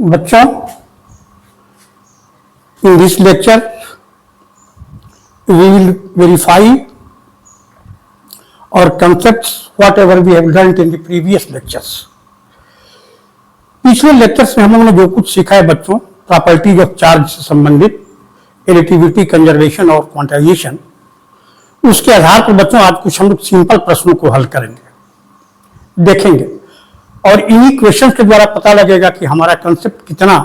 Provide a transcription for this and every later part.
बच्चों, in this lecture we will verify our concepts whatever we have learned in the previous lectures. पिछले lectures में हम लोगों ने जो कुछ सीखा है बच्चों, प्रॉपर्टीज ऑफ चार्ज से संबंधित, रिलेटिविटी, कंजर्वेशन और क्वांटाइजेशन, उसके आधार पर बच्चों आज कुछ हम लोग सिंपल प्रश्नों को हल करेंगे, देखेंगे और इन्हीं क्वेश्चन के द्वारा पता लगेगा कि हमारा कंसेप्ट कितना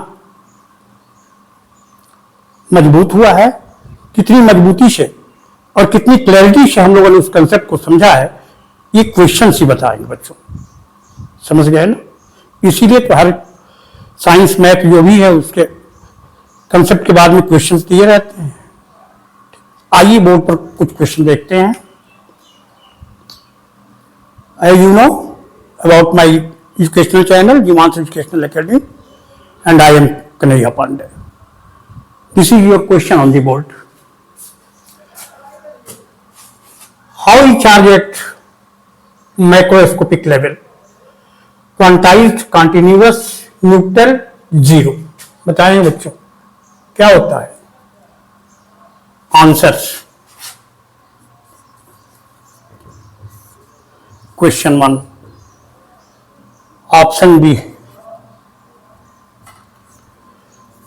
मजबूत हुआ है, कितनी मजबूती से और कितनी क्लैरिटी से हम लोगों ने उस कंसेप्ट को समझा है। ये क्वेश्चन ही बताएंगे बच्चों, समझ गए ना। इसीलिए तो हर साइंस मैथ जो भी है उसके कंसेप्ट के बाद में क्वेश्चंस दिए रहते हैं। आइए बोर्ड पर कुछ क्वेश्चन देखते हैं। As you know about my educational channel, Jivansh Educational Academy, and I am Kanhaiya Pandey. This is your question on the board. How is charge at macroscopic level? Quantized, continuous, neutral, zero. बताएं बच्चों क्या होता है? Answers. Question 1. Option B.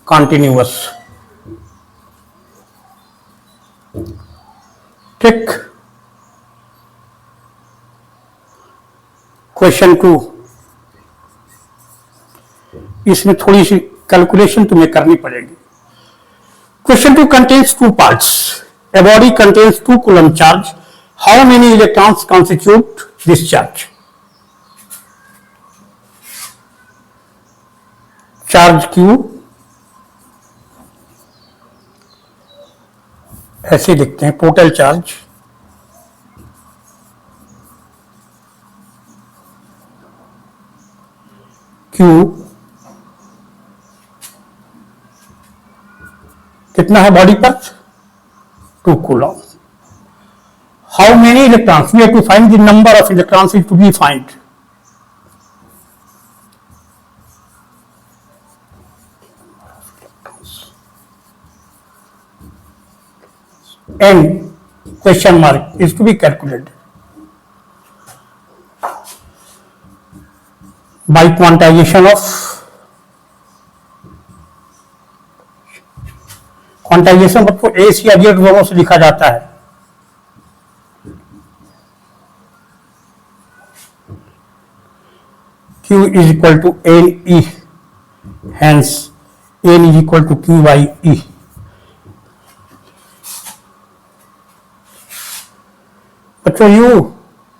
Continuous. ठीक. Question 2. इसमें थोड़ी सी calculation तुम्हें करनी पड़ेगी। Question 2 contains two parts. A body contains 2 coulomb charge. How many electrons constitute this charge? Charge Q ऐसे लिखते हैं, टोटल चार्ज Q कितना है बॉडी पर? 2 coulomb. How many electrons? We have to find the number of electrons is to be find. N question mark is to be calculated by quantization of quantization को ए सी या Z दोनों से लिखा जाता है। Q is equal to N E, hence N is equal to Q by E. बच्चों U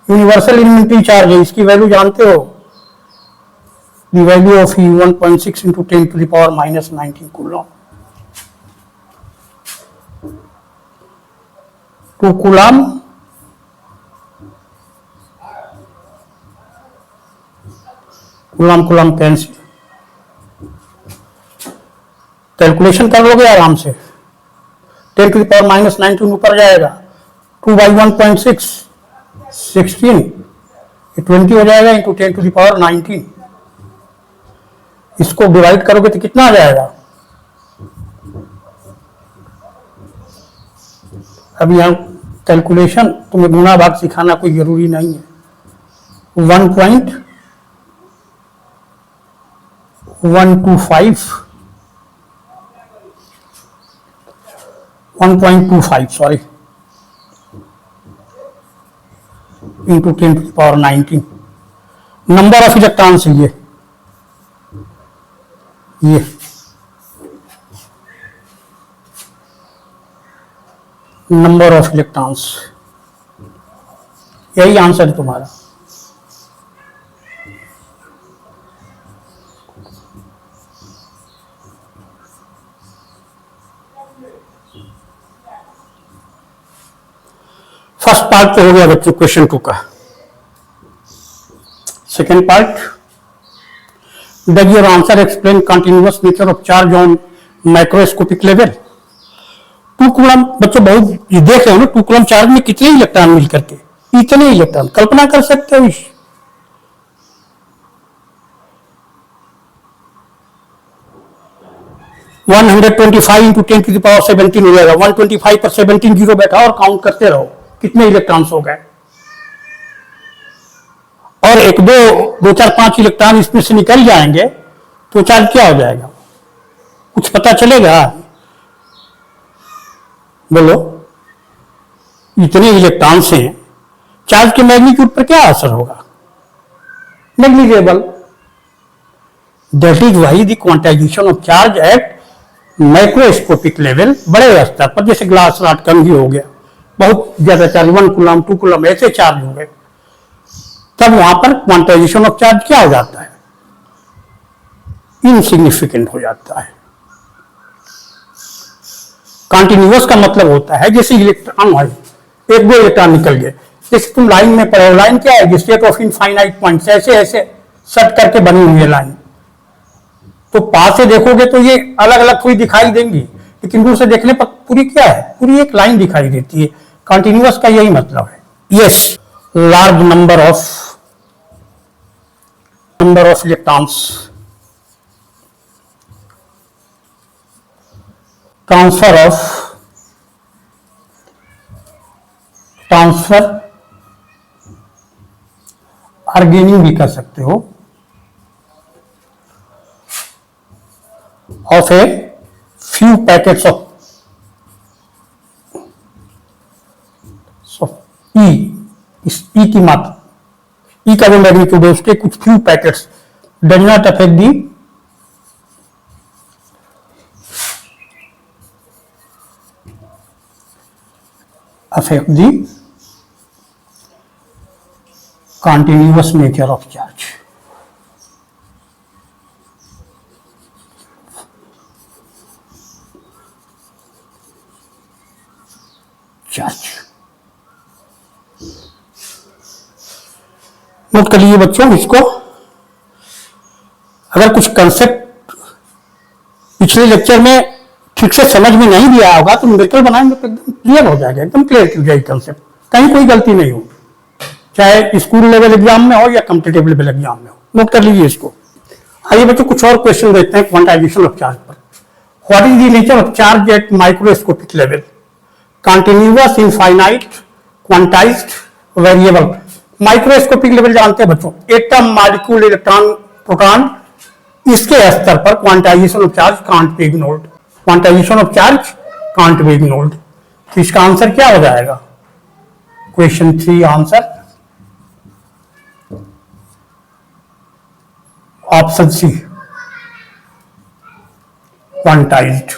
universal inventory charge है, इसकी वैल्यू जानते हो? The value of E 1.6 into 10 to the power minus 19 coulomb. 2 coulomb coulomb cancel, calculation कर लोगे आराम से। 10 to the power minus 19 ऊपर जाएगा, 2 by 1.6 16, 20 हो जाएगा इंटू 10 to the power 19। इसको डिवाइड करोगे तो कितना आ जाएगा? अब यहाँ कैलकुलेशन तुम्हें गुणा भाग सिखाना कोई जरूरी नहीं है। 1.25 sorry into 10 to the power 19 number of electrons है ये नंबर ऑफ इलेक्ट्रॉन्स, यही आंसर है तुम्हारा। फर्स्ट पार्ट तो हो गया बच्चों क्वेश्चन 2 का। Second part, does your answer explain continuous nature of charge on microscopic level? 2 coulomb बच्चों बहुत देख रहे हो ना, 2 कूलम चार्ज में कितने इलेक्ट्रॉन मिल करके, इतने इलेक्ट्रॉन, कल्पना कर सकते हो। 125 इंटू 10 की पावर 17 हो जाएगा। 125 पर 17 जीरो बैठा और काउंट करते रहो कितने इलेक्ट्रॉन्स हो गए, और एक दो दो चार पांच इलेक्ट्रॉन इसमें से निकल जाएंगे तो चार्ज क्या हो जाएगा, कुछ पता चलेगा? बोलो, इतने इलेक्ट्रॉन्स हैं, चार्ज के मैग्नीट्यूड पर क्या असर होगा? Negligible. That is why the quantization of charge at microscopic level, बड़े स्तर पर, जैसे ग्लास रॉड कम ही हो गया, बहुत ज्यादा चार्ज 1 कूलम 2 कूलम ऐसे चार्ज हो गए, तब वहां पर क्वांटाइजेशन ऑफ चार्ज क्या हो जाता है? इनसिग्निफिकेंट हो जाता है। कॉन्टिन्यूअस का मतलब होता है जैसे इलेक्ट्रॉन है, एक दो इलेक्ट्रॉन निकल गए, जैसे तुम लाइन में पढ़ो, लाइन क्या है? स्टेट ऑफ इनफाइनाइट पॉइंट्स, ऐसे ऐसे सेट करके बनी हुई है लाइन। तो पास से देखोगे तो ये अलग अलग थोड़ी दिखाई देंगी, लेकिन दूर से देखने पर पूरी क्या है? पूरी एक लाइन दिखाई देती है। कॉन्टिन्यूअस का यही मतलब है। Yes, large number of electrons transfer आर्गेनिंग भी कर सकते हो, of a few packets of E, इस E की मात्रा, E का जो मैग्नीट्यूड है उसके कुछ few packets does not affect the continuous nature of charge. Note कर लीजिए बच्चों इसको। अगर कुछ कंसेप्ट पिछले लेक्चर में ठीक से समझ में नहीं दिया होगा तो न्यूमेरिकल बनाएंगे तो एकदम क्लियर हो जाएगा, एकदम क्लियर हो जाएगी कंसेप्ट, कहीं कोई गलती नहीं हो, चाहे स्कूल लेवल एग्जाम में हो या कॉम्पिटिटिव लेवल एग्जाम में हो। नोट कर लीजिए इसको। आइए बच्चों कुछ और क्वेश्चन देखते हैं क्वांटाइजेशन ऑफ चार्ज पर। What is the nature of charge at microscopic level? Continuous, infinite, quantized, variable. Microscopic level जानते हैं बच्चों, एटम, मॉलिक्यूल, इलेक्ट्रॉन, प्रोटॉन, इसके स्तर पर quantization of charge can't be ignored. Quantization of charge can't be ignored. तो इसका answer क्या हो जाएगा? Question 3 answer option C, quantized.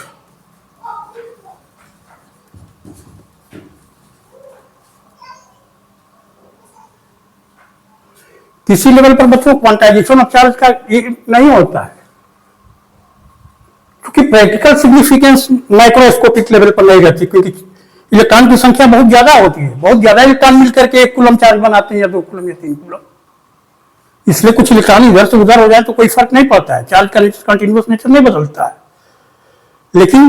किसी लेवल पर बच्चों क्वांटाइजेशन ऑफ चार्ज का नहीं होता है, क्योंकि प्रैक्टिकल सिग्निफिकेंस माइक्रोस्कोपिक लेवल पर नहीं रहती, क्योंकि इलेक्ट्रॉन की संख्या बहुत ज्यादा होती है, बहुत ज्यादा इलेक्ट्रॉन मिलकर के 1 कूलम चार्ज बनाते हैं या 2 कूलम या 3 कूलम, इसलिए कुछ इलेक्ट्रॉन इधर से उधर हो जाए तो कोई फर्क नहीं पड़ता है, चार्ज का कंटिन्यूअस नेचर नहीं बदलता है। लेकिन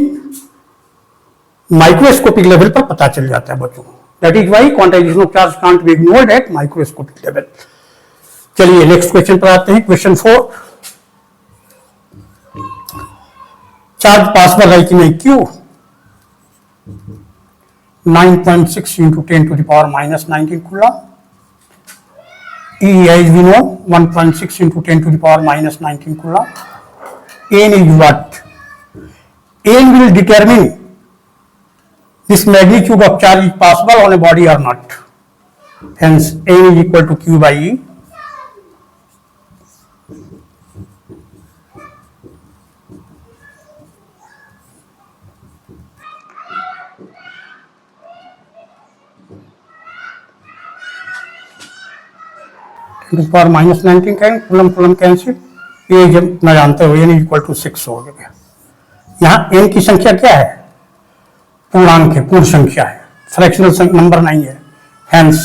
माइक्रोस्कोपिक लेवल पर पता चल जाता है बच्चों। That is why quantization of charge can't be ignored at microscopic level. चलिए नेक्स्ट क्वेश्चन पर आते हैं। क्वेश्चन 4, चार्ज पासबल है कि नहीं? Q 9.6 into 10 to the power -19 coulomb. E as we know 1.6 into 10 to the power -19 coulomb. N is what? N will determine this magnitude of charge is possible on a body or not. Hence N is equal to Q by E. Power -19 का coulomb coulomb cancel, ये जब मैं जानते हो n equal to 6 हो गया। यहाँ n की संख्या क्या है? पूर्णांक है, पूर्ण संख्या है, फ्रैक्शनल नंबर नहीं है। Hence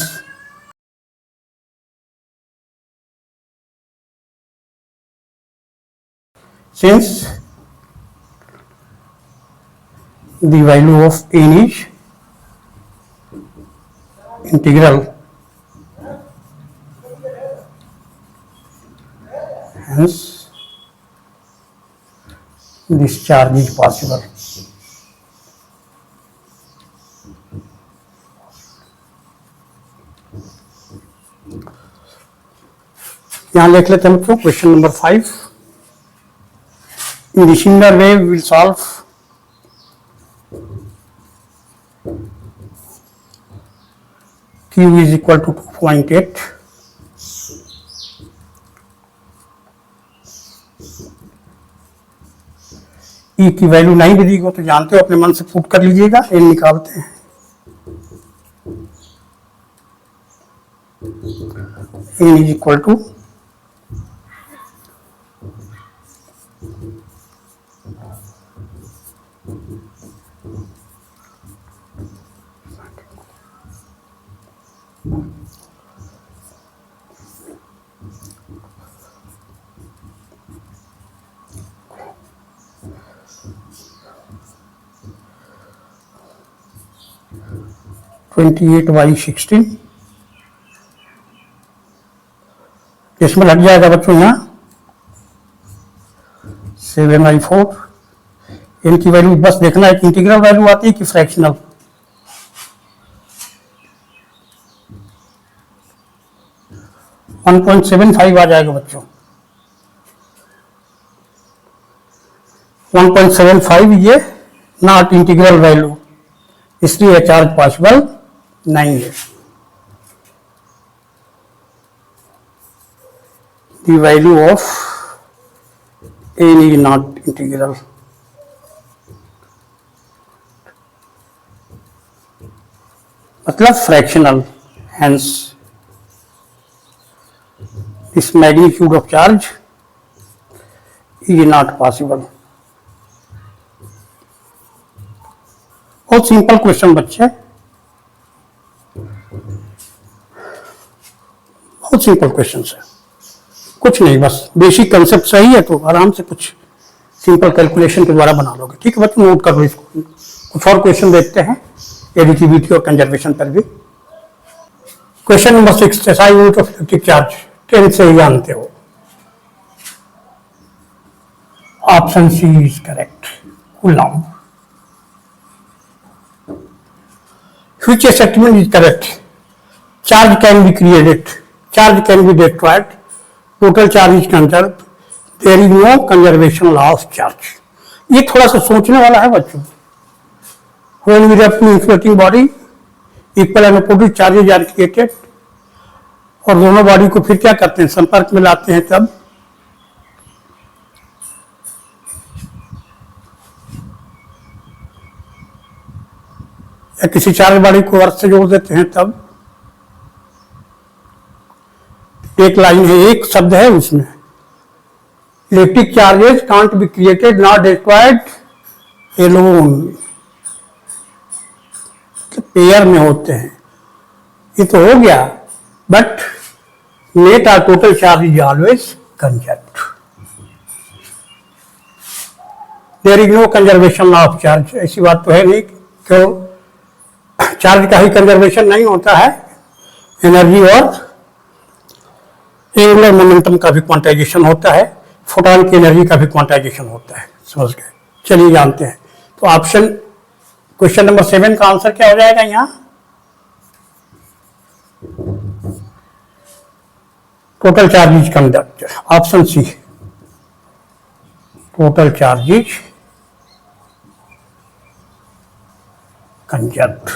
since the value of n is integral, hence discharge is possible. यहां लिख लेते हैं बच्चों question number 5. In the similar way we will solve Q is equal to 2.8. E की वैल्यू नहीं भी दी हो तो जानते हो, अपने मन से पुट कर लीजिएगा. एन निकालते हैं. N is equal to 28/16. इसमें लग जाएगा बच्चों यहाँ 7/4. इनकी वैल्यू बस देखना है कि इंटीग्रल वैल्यू आती है कि फ्रैक्शनल. वन 1.75 आ जाएगा बच्चों. 1.75 ये नॉट इंटीग्रल वैल्यू, इसलिए चार्ज पॉसिबल नहीं है. The value of n is not integral. मतलब fractional. Hence, this magnitude of charge is not possible. बहुत सिंपल क्वेश्चन बच्चे, बहुत सिंपल क्वेश्चन है. कुछ नहीं, बस बेसिक कंसेप्ट सही है तो आराम से कुछ सिंपल कैलकुलेशन के द्वारा बना लोगे. ठीक है बच्चों, नोट कर लो इसको. कुछ और क्वेश्चन देखते हैं एडिटिविटी और कंजर्वेशन पर भी. Question number 6. SI unit of electric charge 10 से ही जानते हो. Option C is correct, coulomb. Which statement is correct? Charge can be created, charge can be destroyed, total charge is conserved, there is no conservation law of charge. ये थोड़ा सा सोचने वाला है बच्चों. When we have two insulating body, equal and opposite charges are created, और दोनों body को फिर क्या करते हैं, संपर्क में लाते हैं तब या किसी चार्ज बॉडी को अर्थ से जोड़ देते हैं तब. एक लाइन है, एक शब्द है उसमें, electric charges can't be created not destroyed alone. Pair में होते हैं. ये तो हो गया, बट नेट और total charge is always conserved. There is no conservation law of charge. ऐसी बात तो है नहीं. क्यों? चार्ज का ही कंजर्वेशन नहीं होता है, एनर्जी और एंगुलर मोमेंटम का भी क्वांटाइजेशन होता है, फोटॉन की एनर्जी का भी क्वांटाइजेशन होता है. समझ गए? चलिए जानते हैं. तो ऑप्शन क्वेश्चन नंबर 7 का आंसर क्या हो जाएगा यहाँ? Total charge is conduct. Option C, total charge is conserved.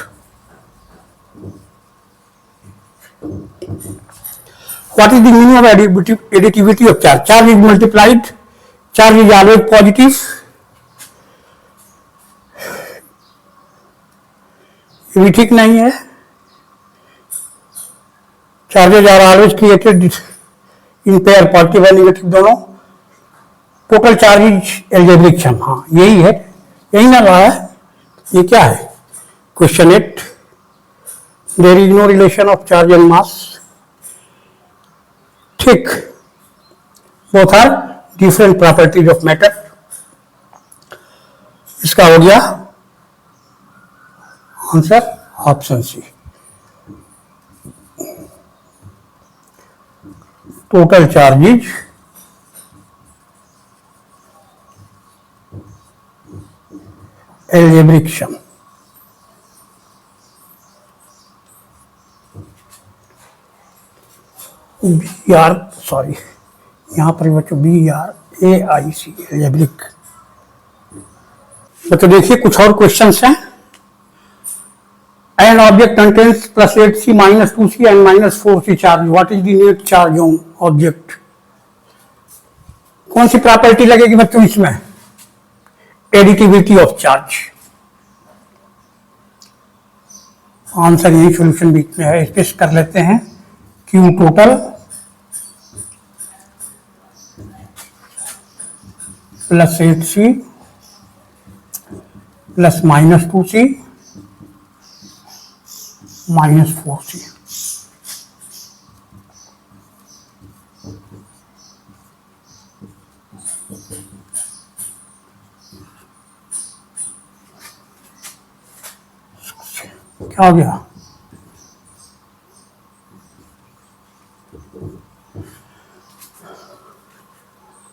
What is the meaning of additivity of charge? Charge is multiplied. Charge is always positive. ये भी ठीक नहीं है. Charges are always created in pair, positive और negative दोनों. Total charge is algebraic sum. हाँ, यही है, यही ना रहा है. ये क्या है? Question 8. There is no relation of charge and mass. ठीक, both are different properties of matter. इसका हो गया answer option C. Total charge is algebraic sum. BR sorry, यहाँ पर बच्चों BRAIC एल्जेब्रिक। बच्चों देखिए कुछ और क्वेश्चंस हैं। An object contains plus 8C minus 2C and minus 4C charge. What is the net charge on object? कौन सी property लगेगी बच्चों इसमें? Additivity of charge. आंसर यही सॉल्यूशन बीच में है, स्पेस कर लेते हैं। Q total plus 8C plus minus 2C minus 4C। क्या हो गया?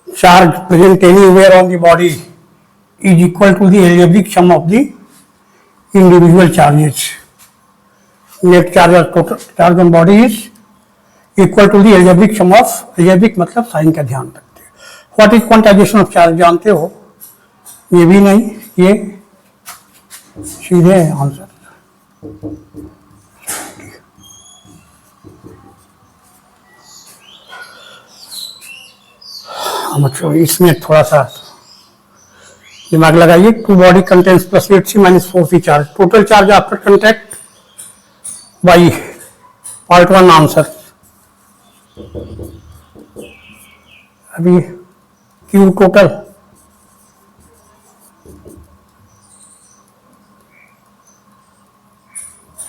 Charge present anywhere on the body is equal to the algebraic sum of the individual charges. Net charge or total charge on body is equal to the algebraic sum of, algebraic मतलब sign का ध्यान रखते हैं। What is quantization of charge जानते हो? ये भी नहीं, ये सीधे है आंसर। मतलब इसमें थोड़ा सा दिमाग लगाइए। Two body contents plus 8C minus 4C charge. Total charge after contact by part 1 answer. अभी Q total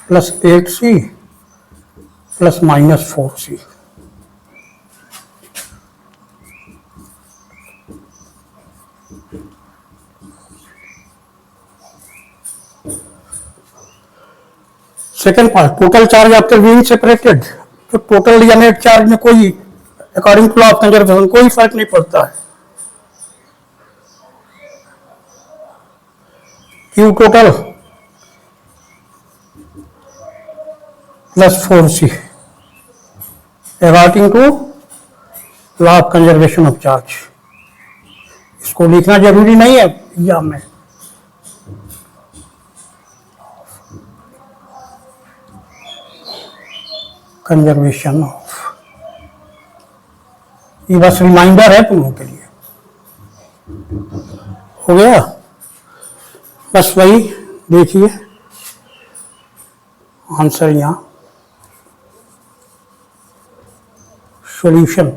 plus 8C plus minus 4C। Second part, total charge after being separated. तो टोटल या net charge में कोई according to law of conservation कोई फर्क नहीं पड़ता है। Q total plus 4C according to law of conservation of charge. इसको लिखना जरूरी नहीं है एग्जाम में। कंजर्वेशन ऑफ, ये बस रिमाइंडर है तुम लोगों के लिए। हो गया? बस वही देखिए आंसर यहां सॉल्यूशन।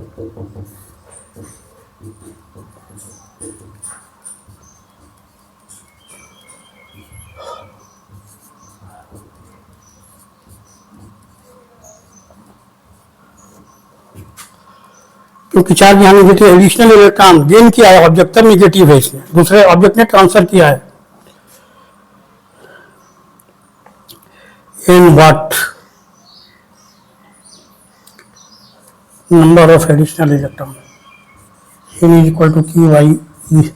क्योंकि चार्ज यहाँ नेगेटिव, एडिशनल इलेक्ट्रॉन गेन किया है ऑब्जेक्ट, तब नेगेटिव है, इसमें दूसरे ऑब्जेक्ट ने ट्रांसफर किया है। In what number of additional electron n is equal to Q by E।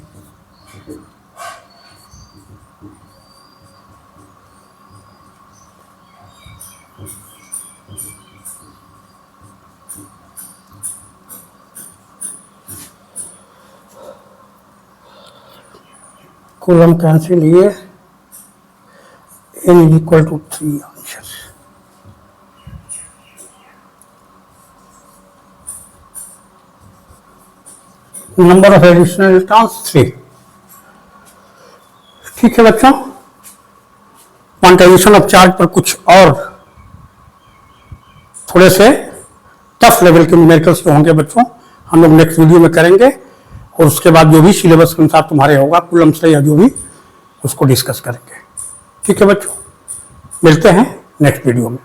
Coulomb cancel, ये n is equal to 3 answer. Number of additional electrons 3। ठीक है बच्चों, क्वांटाइजेशन ऑफ चार्ज पर कुछ और थोड़े से टफ लेवल के न्यूमेरिकल्स जो होंगे बच्चों, हम लोग नेक्स्ट वीडियो में करेंगे। और उसके बाद जो भी सिलेबस के अनुसार तुम्हारे होगा कूलम से या जो भी, उसको डिस्कस करेंगे। ठीक है बच्चों, मिलते हैं नेक्स्ट वीडियो में।